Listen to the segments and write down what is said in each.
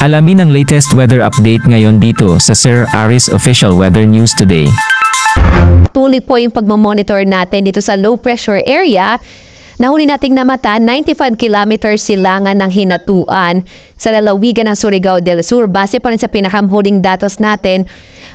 Alamin ang latest weather update ngayon dito sa Sir Aris Official Weather News Today. Tuloy po yung pagmamonitor natin dito sa low pressure area. Nahuli nating namata, 95 kilometers silangan ng hinatuan sa lalawigan ng Surigao del Sur. Base pa rin sa pinakahuling datos natin,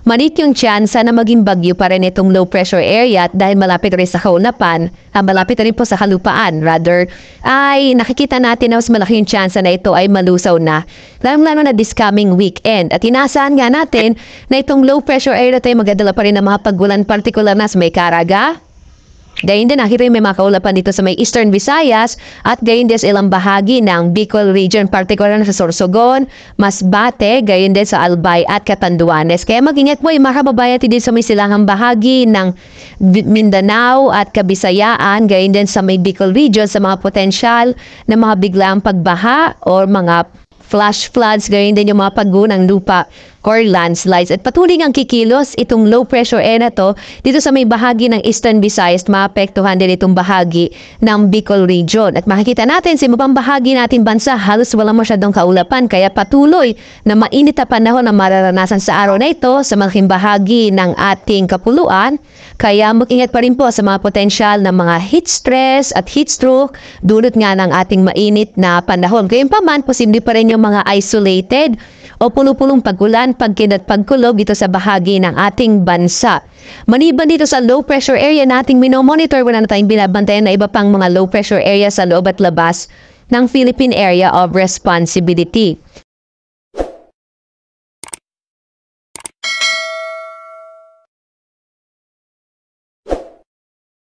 malit yung tsansa na maging bagyo pa rin itong low pressure area at dahil malapit rin sa kaulapan, malapit rin po sa kalupaan, rather, ay nakikita natin na mas malaki yung tsansa na ito ay malusaw na. Lalo na this coming weekend. At inaasahan nga natin na itong low pressure area tayo magdadala pa rin ng mga pagulan, partikular na sa may Caraga. Gayon din nakita may mga kaulapan dito sa may Eastern Visayas at gayon din sa ilang bahagi ng Bicol region, partikular na sa Sorsogon, Masbate, gayon din sa Albay at Catanduanes. Kaya mag-ingat po yung mga kababayan din sa may silangang bahagi ng Mindanao at Kabisayaan, gayon din sa may Bicol region sa mga potensyal na mga biglang pagbaha o mga flash floods, gayon din yung mga paggunang lupa or landslides. At patuloy ang kikilos itong low pressure area to dito sa may bahagi ng Eastern Visayas, maapektuhan din itong bahagi ng Bicol region. At makikita natin sa ibang bahagi natin bansa, halos wala masyadong kaulapan, kaya patuloy na mainit na panahon na mararanasan sa araw na ito sa malaking bahagi ng ating kapuluan. Kaya mag-ingat pa rin po sa mga potensyal na mga heat stress at heat stroke dulot nga ng ating mainit na panahon. Gayunpaman, posible pa rin yung mga isolated o pulo-pulong pagulan, pagkid at pagkulog dito sa bahagi ng ating bansa. Maliban dito sa low pressure area nating minomonitor, wala na tayong binabantayan na iba pang mga low pressure area sa loob at labas ng Philippine Area of Responsibility.